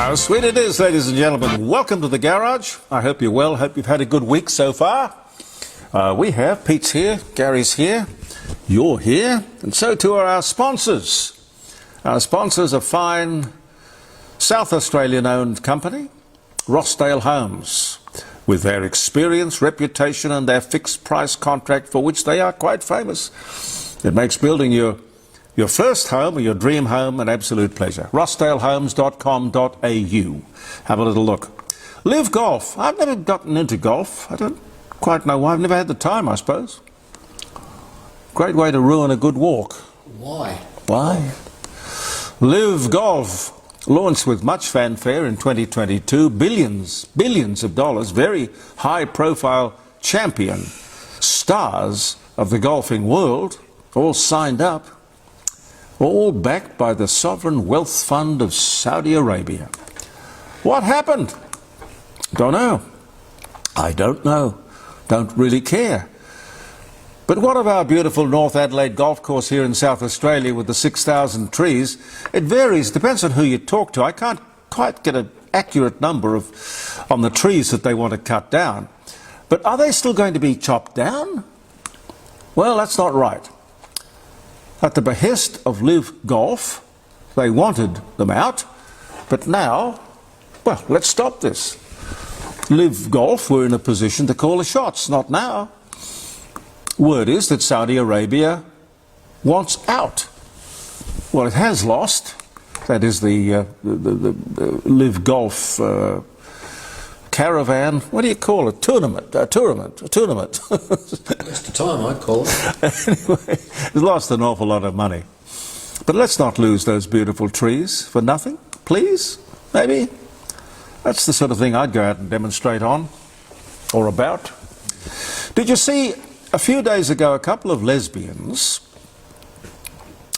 How sweet it is, ladies and gentlemen. Welcome to the garage. I hope you're well. Hope you've had a good week so far. We have. Pete's here, Gary's here, you're here, and so too are our sponsors. Our sponsors are fine South Australian-owned company, Rossdale Homes, with their experience, reputation and their fixed-price contract for which they are quite famous. It makes building your first home or your dream home an absolute pleasure. rossdalehomes.com.au. Have a little look. Live Golf. I've never gotten into golf. I don't quite know why. I've never had the time, I suppose. Great way to ruin a good walk. Why? Why? Live Golf. Launched with much fanfare in 2022. Billions of dollars. Very high-profile champion. Stars of the golfing world. All signed up. All backed by the sovereign wealth fund of Saudi Arabia. What happened? Don't know. I don't know. Don't really care. But what of our beautiful North Adelaide golf course here in South Australia with the 6,000 trees? It varies, depends on who you talk to. I can't quite get an accurate number on the trees that they want to cut down. But are they still going to be chopped down? Well, that's not right. At the behest of Live Golf, they wanted them out, but now, well, let's stop this. Live Golf were in a position to call the shots, not now. Word is that Saudi Arabia wants out. Well, it has lost. That is the Live Golf caravan. What do you call it? Tournament. A tournament. That's the time, I'd call it. Anyway, it's lost an awful lot of money. But let's not lose those beautiful trees for nothing, please. Maybe. That's the sort of thing I'd go out and demonstrate on or about. Did you see a few days ago a couple of lesbians?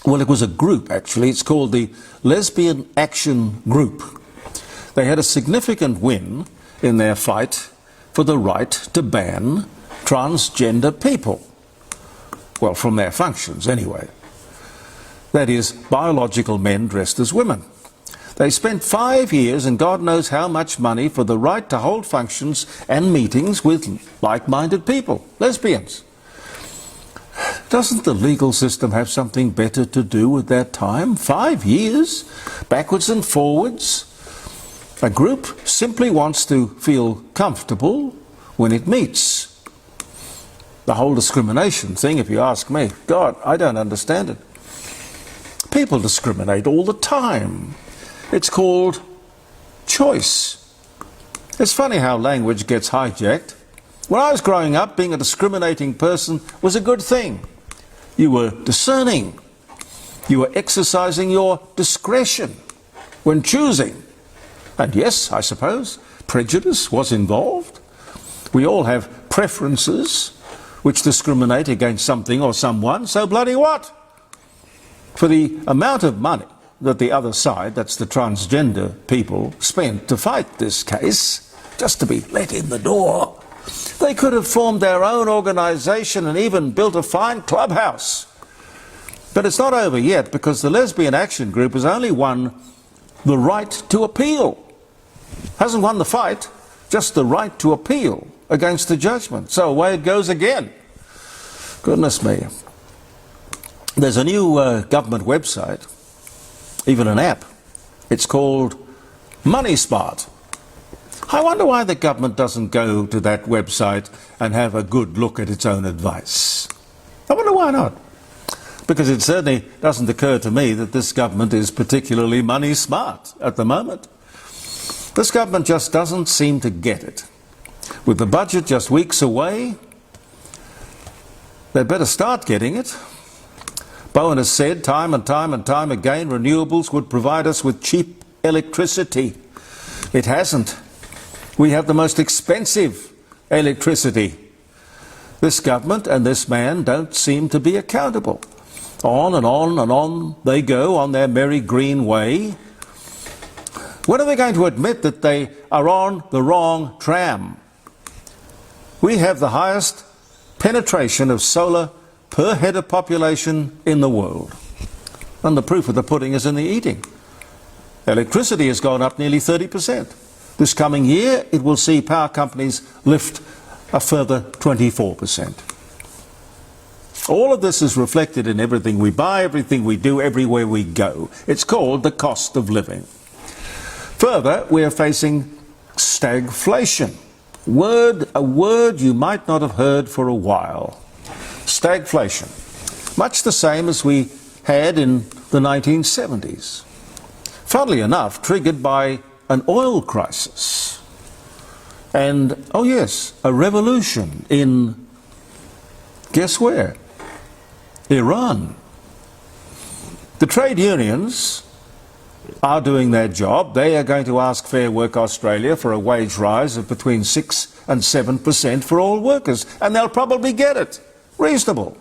Well, it was a group actually. It's called the Lesbian Action Group. They had a significant win in their fight for the right to ban transgender people. Well, from their functions anyway. That is, biological men dressed as women. They spent 5 years and God knows how much money for the right to hold functions and meetings with like-minded people, lesbians. Doesn't the legal system have something better to do with their time? 5 years, backwards and forwards. A group simply wants to feel comfortable when it meets. The whole discrimination thing, if you ask me, God, I don't understand it. People discriminate all the time. It's called choice. It's funny how language gets hijacked. When I was growing up, being a discriminating person was a good thing. You were discerning. You were exercising your discretion when choosing. And yes, I suppose, prejudice was involved. We all have preferences which discriminate against something or someone, so bloody what? For the amount of money that the other side, that's the transgender people, spent to fight this case, just to be let in the door, they could have formed their own organisation and even built a fine clubhouse. But it's not over yet, because the Lesbian Action Group has only won the right to appeal. Hasn't won the fight, just the right to appeal against the judgment. So away it goes again. Goodness me. There's a new government website, even an app. It's called Money Smart. I wonder why the government doesn't go to that website and have a good look at its own advice. I wonder why not. Because it certainly doesn't occur to me that this government is particularly money smart at the moment. This government just doesn't seem to get it. With the budget just weeks away, they'd better start getting it. Bowen has said time and time again renewables would provide us with cheap electricity. It hasn't. We have the most expensive electricity. This government and this man don't seem to be accountable. On and on they go on their merry green way. When are they going to admit that they are on the wrong tram? We have the highest penetration of solar per head of population in the world. And the proof of the pudding is in the eating. Electricity has gone up nearly 30%. This coming year, it will see power companies lift a further 24%. All of this is reflected in everything we buy, everything we do, everywhere we go. It's called the cost of living. Further, we are facing stagflation. A word you might not have heard for a while. Stagflation. Much the same as we had in the 1970s. Funnily enough, triggered by an oil crisis. And, oh yes, a revolution in, guess where? Iran. The trade unions are doing their job. They are going to ask Fair Work Australia for a wage rise of between 6 and 7% for all workers, and they'll probably get it. Reasonable.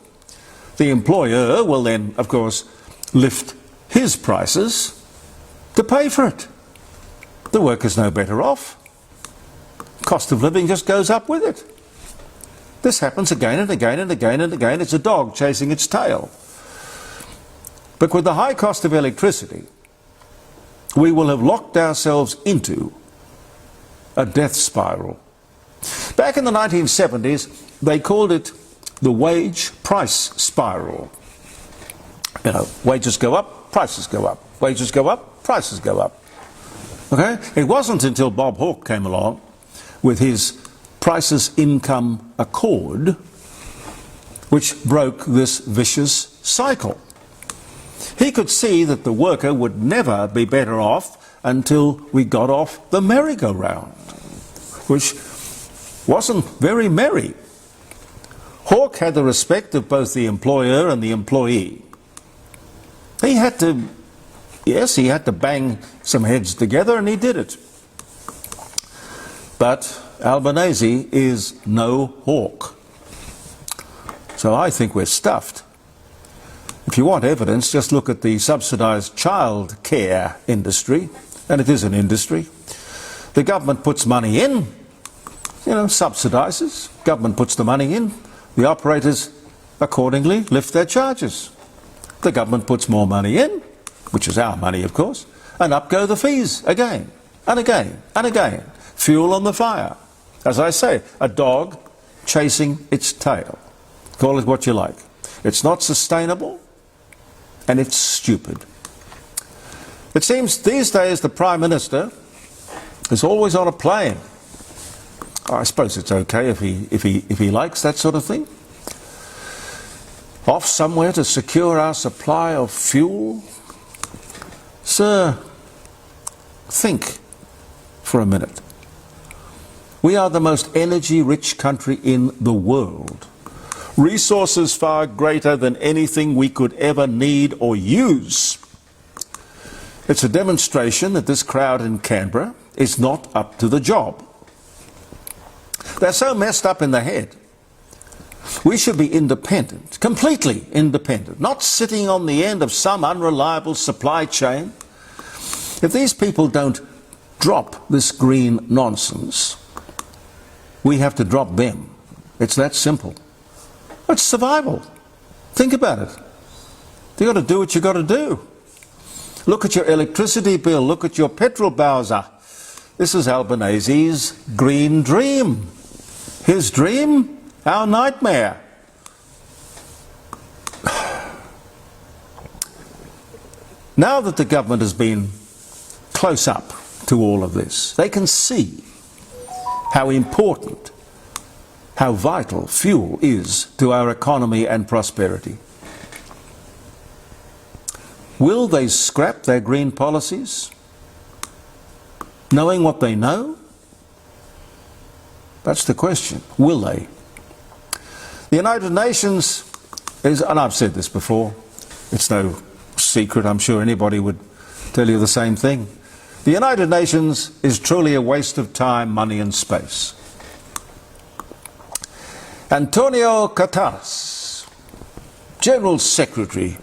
The employer will then, of course, lift his prices to pay for it. The worker's no better off. Cost of living just goes up with it. This happens again and again and again and again. It's a dog chasing its tail. But with the high cost of electricity, we will have locked ourselves into a death spiral. Back in the 1970s, they called it the wage price spiral. You know, wages go up, prices go up. Wages go up, prices go up. Okay? It wasn't until Bob Hawke came along with his prices income accord which broke this vicious cycle. He could see that the worker would never be better off until we got off the merry-go-round, which wasn't very merry. Hawke had the respect of both the employer and the employee. He had to, yes, he had to bang some heads together, and he did it. But Albanese is no Hawke. So I think we're stuffed. If you want evidence, just look at the subsidised child care industry, and it is an industry. The government puts money in, you know, subsidises. Government puts the money in. The operators accordingly lift their charges. The government puts more money in, which is our money, of course, and up go the fees again and again and again. Fuel on the fire. As I say, a dog chasing its tail. Call it what you like. It's not sustainable, and it's stupid. It seems these days the Prime Minister is always on a plane. I suppose it's okay if he likes that sort of thing. Off somewhere to secure our supply of fuel. Sir, think for a minute. We are the most energy-rich country in the world. Resources far greater than anything we could ever need or use. It's a demonstration that this crowd in Canberra is not up to the job. They're so messed up in the head. We should be independent, completely independent, not sitting on the end of some unreliable supply chain. If these people don't drop this green nonsense, we have to drop them. It's that simple. It's survival. Think about it. You've got to do what you've got to do. Look at your electricity bill. Look at your petrol bowser. This is Albanese's green dream. His dream, our nightmare. Now that the government has been close up to all of this, they can see how important, how vital fuel is to our economy and prosperity. Will they scrap their green policies, knowing what they know? That's the question. Will they? The United Nations is, and I've said this before, it's no secret, I'm sure anybody would tell you the same thing. The United Nations is truly a waste of time, money and space. Antonio Guterres, General Secretary,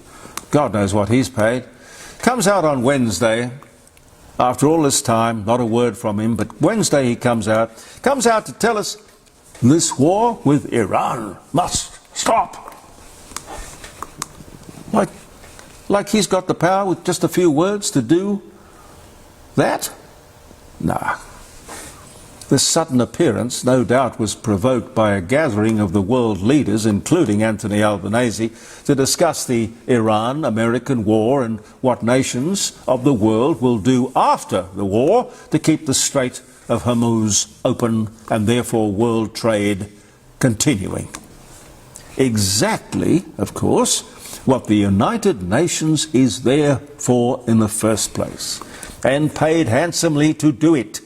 God knows what he's paid, comes out on Wednesday, after all this time, not a word from him, but Wednesday he comes out to tell us this war with Iran must stop. Like he's got the power with just a few words to do That? Nah. This sudden appearance no doubt was provoked by a gathering of the world leaders, including Anthony Albanese, to discuss the Iran-American war and what nations of the world will do after the war to keep the Strait of Hormuz open and therefore world trade continuing. Exactly, of course, what the United Nations is there for in the first place, and paid handsomely to do it.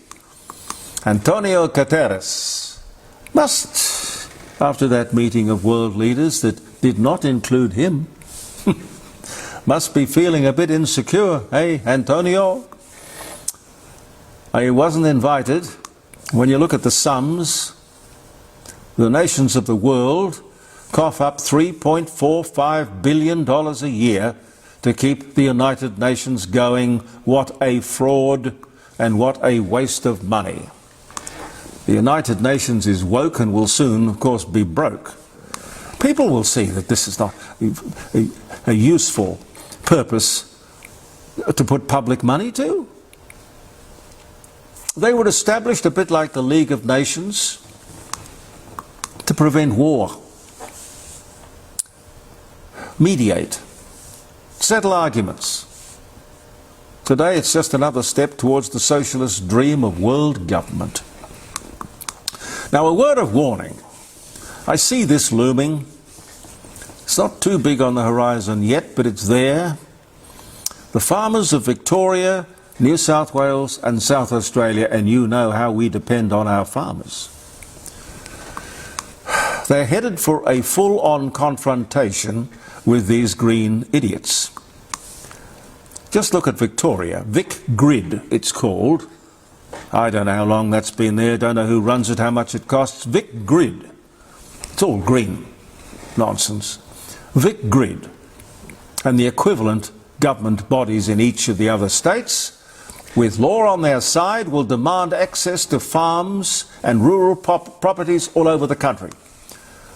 Antonio Guterres must, after that meeting of world leaders that did not include him, must be feeling a bit insecure, eh, Antonio? He wasn't invited. When you look at the sums, the nations of the world cough up $3.45 billion a year to keep the United Nations going. What a fraud and what a waste of money. The United Nations is woke and will soon, of course, be broke. People will see that this is not a useful purpose to put public money to. They were established a bit like the League of Nations to prevent war, mediate, settle arguments. Today it's just another step towards the socialist dream of world government. Now, a word of warning. I see this looming. It's not too big on the horizon yet, but it's there. The farmers of Victoria, New South Wales and South Australia, and you know how we depend on our farmers. They're headed for a full-on confrontation with these green idiots. Just look at Victoria. Vic Grid, it's called. I don't know how long that's been there, don't know who runs it, how much it costs. Vic Grid. It's all green nonsense. Vic Grid and the equivalent government bodies in each of the other states, with law on their side, will demand access to farms and rural properties all over the country.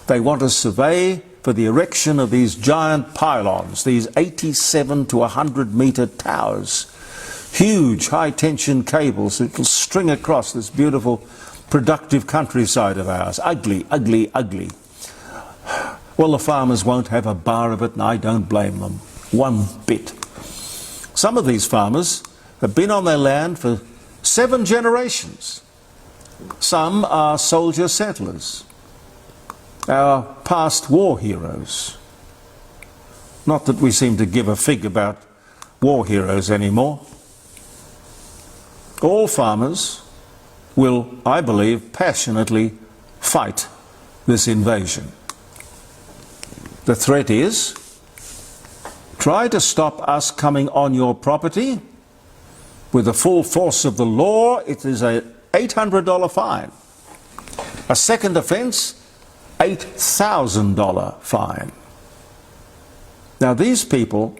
They want a survey for the erection of these giant pylons, these 87 to 100 metre towers. Huge high-tension cables that will string across this beautiful, productive countryside of ours. Ugly, ugly, ugly. Well, the farmers won't have a bar of it, and I don't blame them one bit. Some of these farmers have been on their land for 7 generations. Some are soldier settlers, our past war heroes. Not that we seem to give a fig about war heroes anymore. All farmers will, I believe, passionately fight this invasion. The threat is, try to stop us coming on your property. With the full force of the law, it is an $800 fine. A second offence, $8,000 fine. Now these people,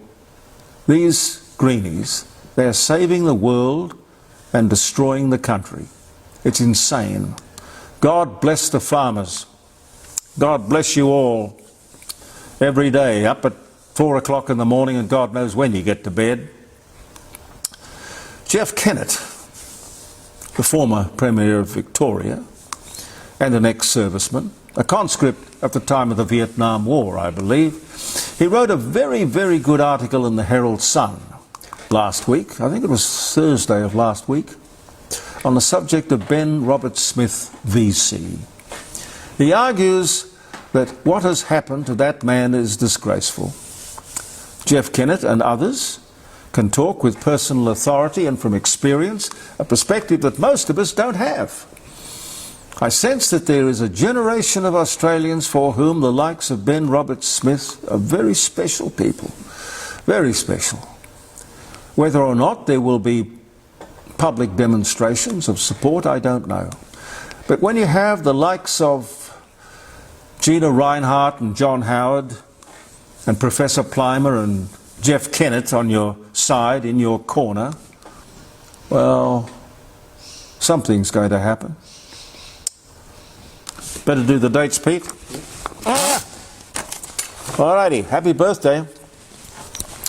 these greenies, they're saving the world and destroying the country. It's insane. God bless the farmers. God bless you all. Every day, up at 4 o'clock in the morning, and God knows when you get to bed. Jeff Kennett, the former Premier of Victoria and an ex-serviceman, a conscript at the time of the Vietnam War, I believe, he wrote a very, very good article in the Herald Sun last week, I think it was Thursday of last week, on the subject of Ben Robert Smith VC. He argues that what has happened to that man is disgraceful. Jeff Kennett and others can talk with personal authority and from experience, a perspective that most of us don't have. I sense that there is a generation of Australians for whom the likes of Ben Robert Smith are very special people, very special. Whether or not there will be public demonstrations of support, I don't know. But when you have the likes of Gina Reinhardt and John Howard and Professor Plimer and Jeff Kennett on your side, in your corner, well, something's going to happen. Better do the dates, Pete. Alrighty, happy birthday.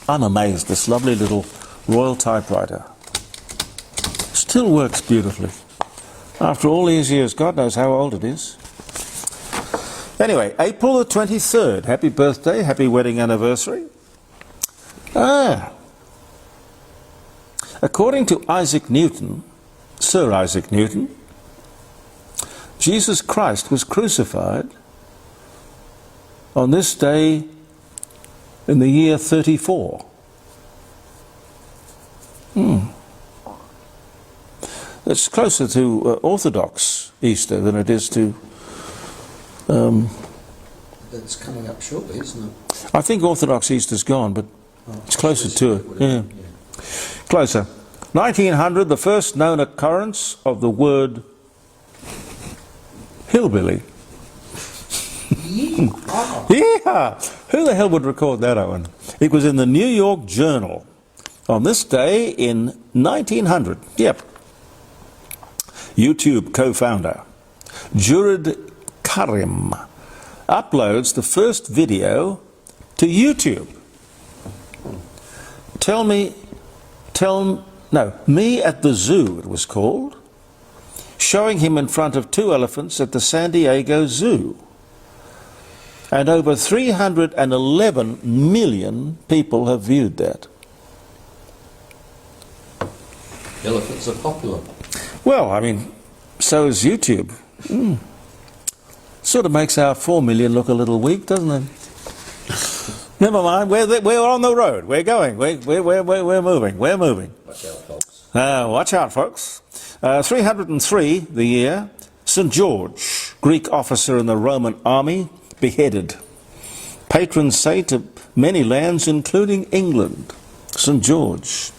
I'm amazed, this lovely little Royal typewriter. Still works beautifully. After all these years, God knows how old it is. Anyway, April the 23rd. Happy birthday, happy wedding anniversary. According to Isaac Newton, Sir Isaac Newton, Jesus Christ was crucified on this day in the year 34. It's closer to Orthodox Easter than it is to... That's coming up shortly, isn't it? I think Orthodox Easter's gone, but it's closer to it. Yeah. Closer. 1900, the first known occurrence of the word hillbilly. Yeah! Who the hell would record that, Owen? It was in the New York Journal on this day in 1900. Yep. YouTube co-founder Jurid Karim uploads the first video to YouTube. Me at the Zoo, it was called, showing him in front of 2 elephants at the San Diego Zoo. And over 311 million people have viewed that. Elephants are popular. Well, I mean, so is YouTube. Sort of makes our 4 million look a little weak, doesn't it? Never mind, we're on the road. We're going. We're moving. We're moving. Watch out, folks. Watch out, folks. 303, the year, St. George, Greek officer in the Roman army, beheaded. Patron saint of many lands, including England. St. George.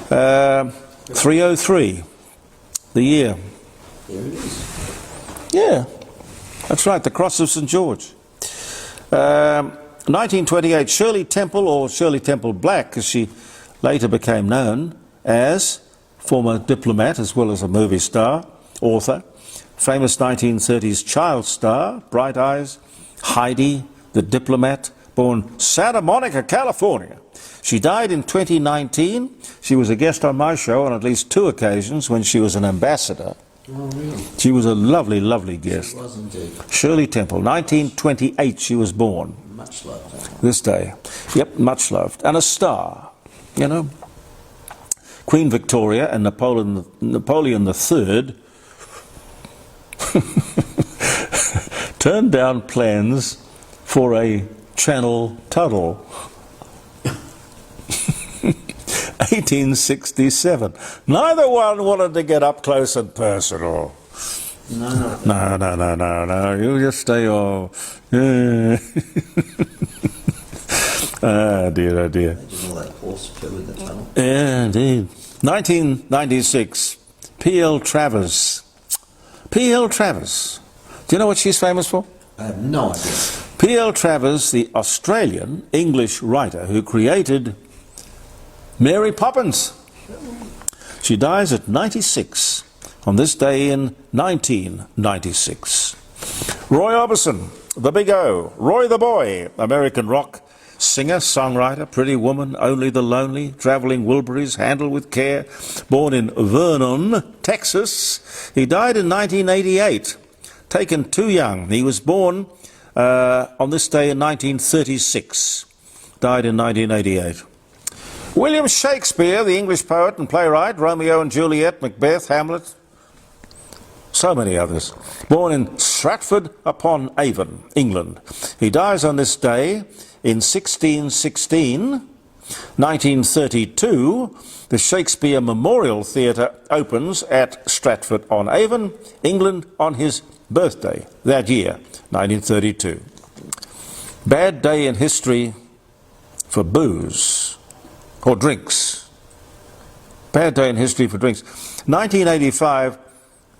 303, the year. There it is. Yeah, that's right, the Cross of St. George. 1928, Shirley Temple, or Shirley Temple Black, as she later became known as, former diplomat as well as a movie star, author, famous 1930s child star, Bright Eyes, Heidi, the diplomat, born Santa Monica, California. She died in 2019. She was a guest on my show on at least 2 occasions when she was an ambassador. Oh, really? She was a lovely, lovely guest. She was indeed. Shirley Temple, 1928 she was born. Much loved. This day. Yep, much loved. And a star, you know. Queen Victoria and Napoleon III turned down plans for a channel tunnel. 1867. Neither one wanted to get up close and personal. No. You just stay off. Ah, dear, oh dear. Imagine all that horse poo in the tunnel. Yeah, indeed. 1996. P.L. Travers. P.L. Travers. Do you know what she's famous for? I have no idea. P.L. Travers, the Australian English writer who created Mary Poppins. She dies at 96 on this day in 1996. Roy Orbison, the Big O. Roy the Boy, American rock singer, songwriter, pretty woman, only the lonely, travelling Wilburys, handle with care. Born in Vernon, Texas. He died in 1988, taken too young. He was born on this day in 1936. Died in 1988. William Shakespeare, the English poet and playwright, Romeo and Juliet, Macbeth, Hamlet, so many others. Born in Stratford-upon-Avon, England. He dies on this day in 1616. 1932, the Shakespeare Memorial Theatre opens at Stratford-on-Avon, England, on his birthday that year, 1932. Bad day in history for booze. Or drinks. Bad day in history for drinks. 1985,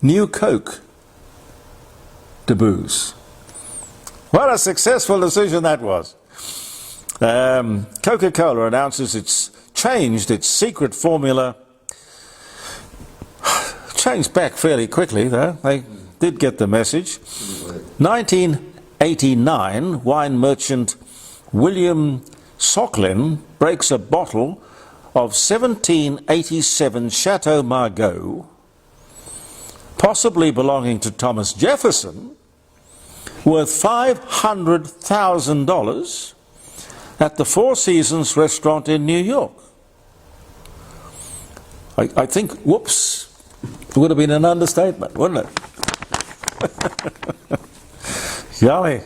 New Coke to booze. What a successful decision that was. Coca-Cola announces it's changed its secret formula. Changed back fairly quickly, though. They did get the message. 1989, wine merchant William Socklin breaks a bottle of 1787 Chateau Margaux, possibly belonging to Thomas Jefferson, worth $500,000 at the Four Seasons restaurant in New York. I think, whoops, would have been an understatement, wouldn't it? Golly.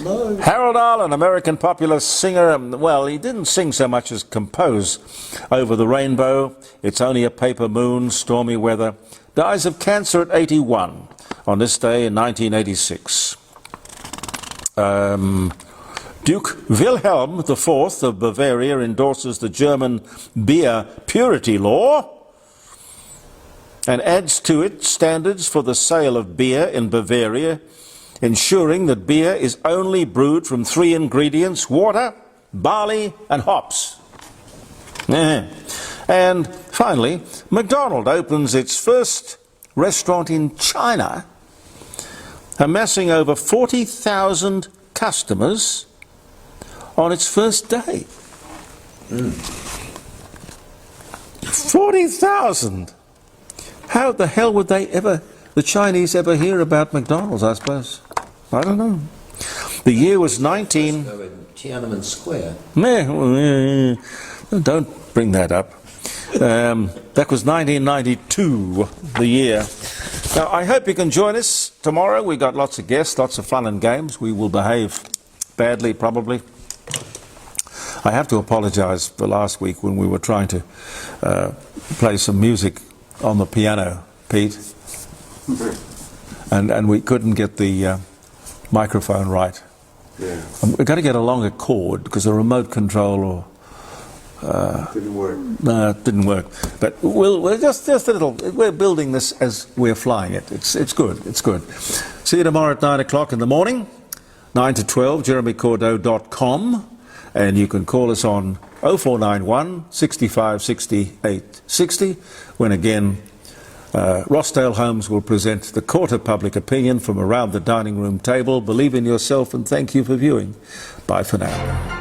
No. Harold Arlen, American popular singer, well, he didn't sing so much as compose. Over the Rainbow, It's Only a Paper Moon, Stormy Weather, dies of cancer at 81 on this day in 1986. Duke Wilhelm IV of Bavaria endorses the German beer purity law and adds to it standards for the sale of beer in Bavaria, ensuring that beer is only brewed from 3 ingredients: water, barley and hops. And finally, McDonald's opens its first restaurant in China, amassing over 40,000 customers on its first day. 40,000! How the hell would the Chinese ever hear about McDonald's, I suppose? I don't know. The year was Go in Tiananmen Square. Don't bring that up. That was 1992, the year. Now, I hope you can join us tomorrow. We've got lots of guests, lots of fun and games. We will behave badly, probably. I have to apologise for last week when we were trying to play some music on the piano, Pete, and we couldn't get the microphone right. Yeah. We've got to get a longer cord because the remote control Didn't work. No, it didn't work. But we're just a little. We're building this as we're flying it. It's good. It's good. See you tomorrow at 9 o'clock in the morning, 9 to 12. JeremyCordeaux.com, and you can call us on 0491 65 68 60. When again, Rossdale Holmes will present the Court of Public Opinion from around the dining room table. Believe in yourself and thank you for viewing. Bye for now.